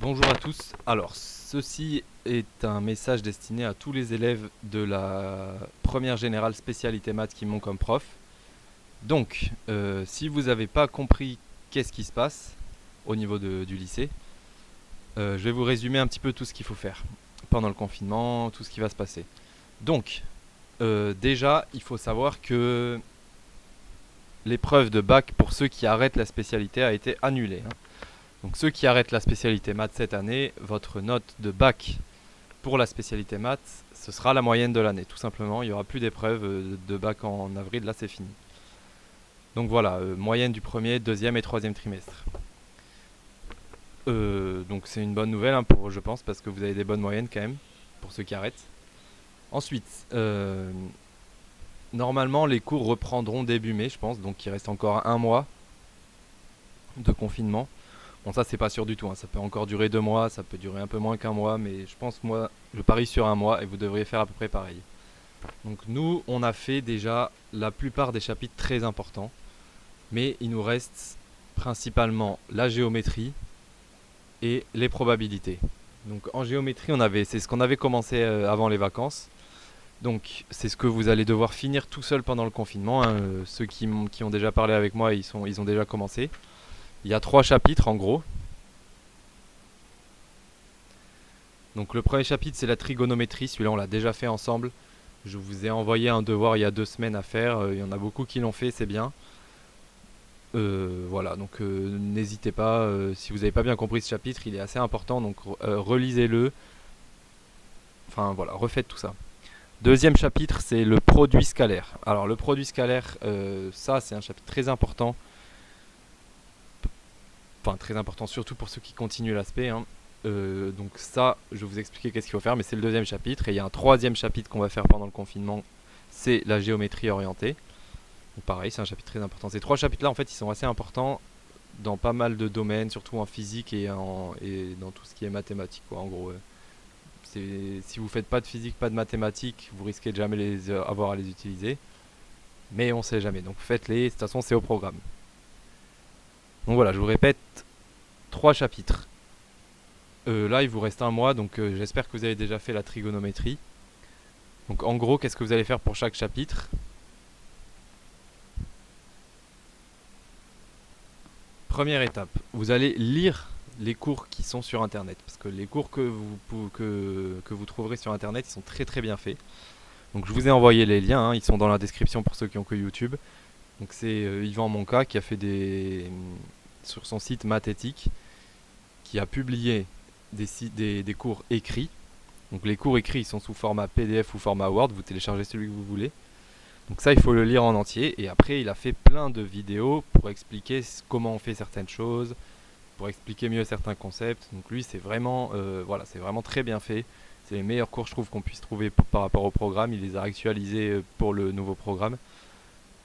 Bonjour à tous. Alors, ceci est un message destiné à tous les élèves de la première générale spécialité maths qui m'ont comme prof. Donc, si vous n'avez pas compris qu'est-ce qui se passe au niveau du lycée, je vais vous résumer un petit peu tout ce qu'il faut faire pendant le confinement, tout ce qui va se passer. Donc, déjà, il faut savoir que l'épreuve de bac pour ceux qui arrêtent la spécialité a été annulée. Donc ceux qui arrêtent la spécialité maths cette année, votre note de bac pour la spécialité maths, ce sera la moyenne de l'année, tout simplement. Il n'y aura plus d'épreuves de bac en avril, là c'est fini. Donc voilà, moyenne du premier, deuxième et troisième trimestre. Donc c'est une bonne nouvelle, pour, je pense, parce que vous avez des bonnes moyennes quand même, pour ceux qui arrêtent. Ensuite, normalement les cours reprendront début mai, je pense, donc il reste encore un mois de confinement. Bon, ça c'est pas sûr du tout, ça peut encore durer 2 mois, ça peut durer un peu moins qu'un mois, mais je pense moi je parie sur un mois et vous devriez faire à peu près pareil. Donc nous on a fait déjà la plupart des chapitres très importants, mais il nous reste principalement la géométrie et les probabilités. Donc en géométrie c'est ce qu'on avait commencé avant les vacances. Donc c'est ce que vous allez devoir finir tout seul pendant le confinement. Ceux qui ont déjà parlé avec moi, ils ont déjà commencé. Il y a 3 chapitres en gros. Donc le premier chapitre c'est la trigonométrie, celui-là on l'a déjà fait ensemble. Je vous ai envoyé un devoir il y a 2 semaines à faire, il y en a beaucoup qui l'ont fait, c'est bien. Voilà, donc n'hésitez pas, si vous n'avez pas bien compris ce chapitre, il est assez important, donc relisez-le. Enfin voilà, refaites tout ça. Deuxième chapitre c'est le produit scalaire. Alors le produit scalaire, ça c'est un chapitre très important. Enfin très important surtout pour ceux qui continuent l'aspect. Donc ça, je vais vous expliquer qu'est-ce qu'il faut faire, mais c'est le deuxième chapitre. Et il y a un troisième chapitre qu'on va faire pendant le confinement, c'est la géométrie orientée. Donc pareil, c'est un chapitre très important. Ces 3 chapitres-là, en fait, ils sont assez importants dans pas mal de domaines, surtout en physique et dans tout ce qui est mathématiques, quoi. En gros, si vous faites pas de physique, pas de mathématiques, vous risquez de jamais avoir à les utiliser. Mais on sait jamais, donc faites-les, de toute façon c'est au programme. Donc voilà, je vous répète, 3 chapitres. Là, il vous reste un mois, donc j'espère que vous avez déjà fait la trigonométrie. Donc en gros, qu'est-ce que vous allez faire pour chaque chapitre? Première étape, vous allez lire les cours qui sont sur internet. Parce que les cours que vous trouverez sur internet, ils sont très très bien faits. Donc je vous ai envoyé les liens, ils sont dans la description pour ceux qui ont que YouTube. Donc c'est Yvan Monca qui a fait sur son site Mathétique, qui a publié des cours écrits. Donc les cours écrits ils sont sous format PDF ou format Word, vous téléchargez celui que vous voulez. Donc ça il faut le lire en entier et après il a fait plein de vidéos pour expliquer comment on fait certaines choses, pour expliquer mieux certains concepts. Donc lui c'est vraiment voilà, c'est vraiment très bien fait. C'est les meilleurs cours je trouve qu'on puisse trouver par rapport au programme, il les a actualisés pour le nouveau programme.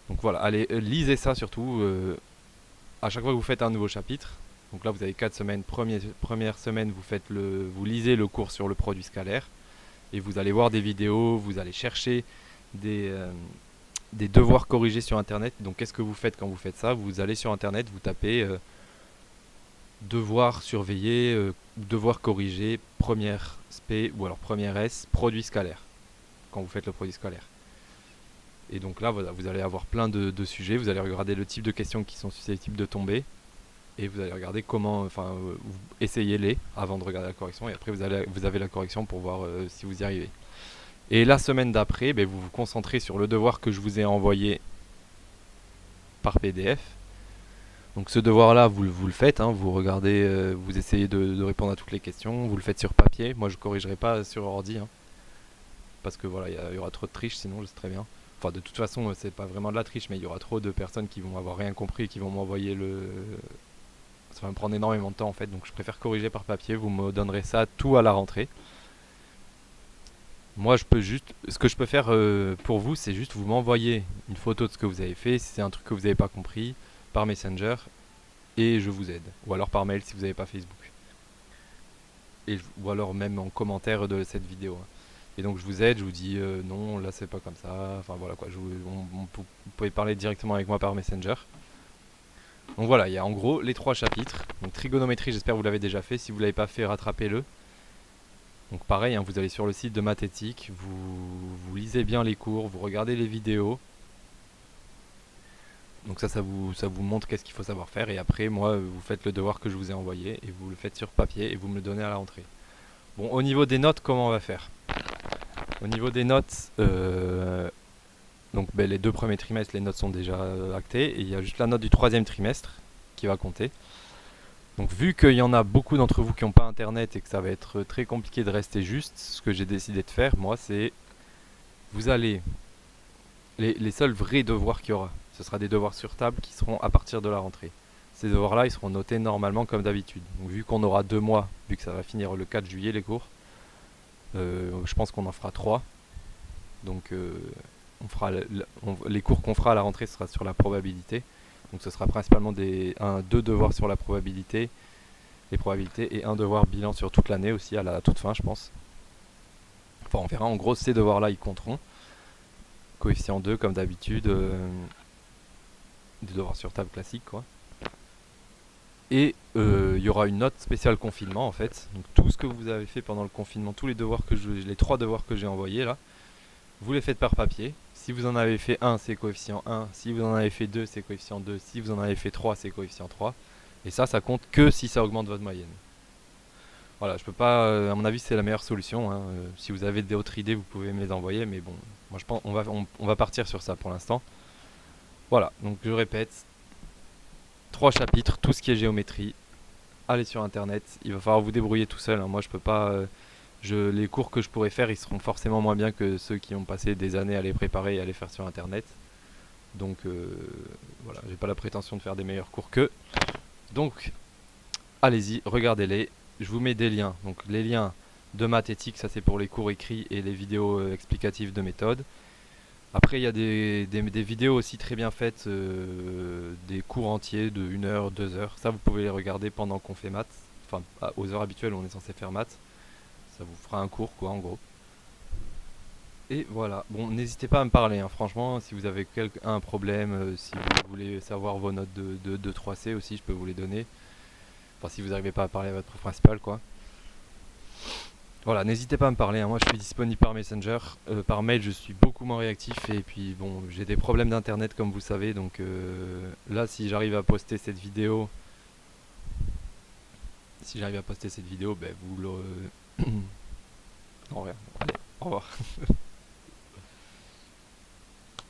Donc voilà, allez lisez ça surtout à chaque fois que vous faites un nouveau chapitre. Donc là vous avez 4 semaines, première semaine vous lisez le cours sur le produit scalaire et vous allez voir des vidéos, vous allez chercher des devoirs corrigés sur internet. Donc qu'est-ce que vous faites quand vous faites ça? Vous allez sur internet, vous tapez devoir surveiller, devoir corriger, première SP ou alors première S, produit scalaire, quand vous faites le produit scalaire. Et donc là voilà, vous allez avoir plein de sujets, vous allez regarder le type de questions qui sont susceptibles de tomber et vous allez regarder comment, essayez-les avant de regarder la correction et après vous avez la correction pour voir si vous y arrivez. Et la semaine d'après, vous vous concentrez sur le devoir que je vous ai envoyé par PDF. Donc ce devoir-là, vous le faites, vous regardez, vous essayez de répondre à toutes les questions, vous le faites sur papier. Moi je ne corrigerai pas sur ordi, parce que voilà, il y aura trop de triche, sinon je sais très bien. Enfin de toute façon, c'est pas vraiment de la triche, mais il y aura trop de personnes qui vont avoir rien compris et qui vont m'envoyer ça va me prendre énormément de temps en fait, donc je préfère corriger par papier, vous me donnerez ça tout à la rentrée. Moi, ce que je peux faire pour vous, c'est juste vous m'envoyer une photo de ce que vous avez fait, si c'est un truc que vous n'avez pas compris, par Messenger, et je vous aide. Ou alors par mail si vous n'avez pas Facebook. Ou alors même en commentaire de cette vidéo. Et donc je vous aide, je vous dis non, là c'est pas comme ça. Enfin voilà quoi, vous pouvez parler directement avec moi par Messenger. Donc voilà, il y a en gros les 3 chapitres. Donc trigonométrie, j'espère que vous l'avez déjà fait. Si vous ne l'avez pas fait, rattrapez-le. Donc pareil, hein, vous allez sur le site de Mathétique, vous lisez bien les cours, vous regardez les vidéos. Donc ça vous montre qu'est-ce qu'il faut savoir faire. Et après, moi, vous faites le devoir que je vous ai envoyé et vous le faites sur papier et vous me le donnez à la rentrée. Bon, au niveau des notes, comment on va faire? Au niveau des notes, donc les 2 premiers trimestres, les notes sont déjà actées. Et il y a juste la note du 3e trimestre qui va compter. Donc vu qu'il y en a beaucoup d'entre vous qui n'ont pas internet et que ça va être très compliqué de rester juste, ce que j'ai décidé de faire, moi, c'est vous allez les seuls vrais devoirs qu'il y aura, ce sera des devoirs sur table qui seront à partir de la rentrée. Ces devoirs-là, ils seront notés normalement comme d'habitude. Donc vu qu'on aura 2 mois, vu que ça va finir le 4 juillet les cours, je pense qu'on en fera 3. Donc on fera les cours qu'on fera à la rentrée, ce sera sur la probabilité. Donc ce sera principalement 2 devoirs sur la probabilité, les probabilités, et un devoir bilan sur toute l'année aussi, à la toute fin, je pense. Enfin, on verra. En gros, ces devoirs-là, ils compteront. Coefficient 2, comme d'habitude. Des devoirs sur table classique, quoi. Et il y aura une note spéciale confinement, en fait. Donc tout ce que vous avez fait pendant le confinement, tous les devoirs les 3 devoirs que j'ai envoyés, là, vous les faites par papier. Si vous en avez fait 1, c'est coefficient 1. Si vous en avez fait 2, c'est coefficient 2. Si vous en avez fait 3, c'est coefficient 3. Et ça compte que si ça augmente votre moyenne. Voilà, je peux pas. À mon avis, c'est la meilleure solution, hein. Si vous avez d'autres idées, vous pouvez me les envoyer. Mais bon, moi je pense on va partir sur ça pour l'instant. Voilà, donc je répète, 3 chapitres, tout ce qui est géométrie. Allez sur internet, il va falloir vous débrouiller tout seul, hein. Moi je peux pas. Les cours que je pourrais faire, ils seront forcément moins bien que ceux qui ont passé des années à les préparer et à les faire sur internet. Donc voilà, j'ai pas la prétention de faire des meilleurs cours qu'eux. Donc allez-y, regardez-les. Je vous mets des liens. Donc les liens de Mathétique, ça c'est pour les cours écrits et les vidéos explicatives de méthode. Après il y a des vidéos aussi très bien faites, des cours entiers de 1 heure, 2 heures. Ça vous pouvez les regarder pendant qu'on fait maths. Enfin aux heures habituelles où on est censé faire maths. Ça vous fera un cours quoi en gros. Et voilà, bon n'hésitez pas à me parler, hein. Franchement si vous avez un problème, si vous voulez savoir vos notes de 3C aussi, je peux vous les donner. Enfin si vous n'arrivez pas à parler à votre prof principal quoi. Voilà, n'hésitez pas à me parler, hein. Moi je suis disponible par Messenger, par mail je suis beaucoup moins réactif et puis bon j'ai des problèmes d'internet comme vous savez donc là si j'arrive à poster cette vidéo, ben vous le... non rien, allez, au revoir.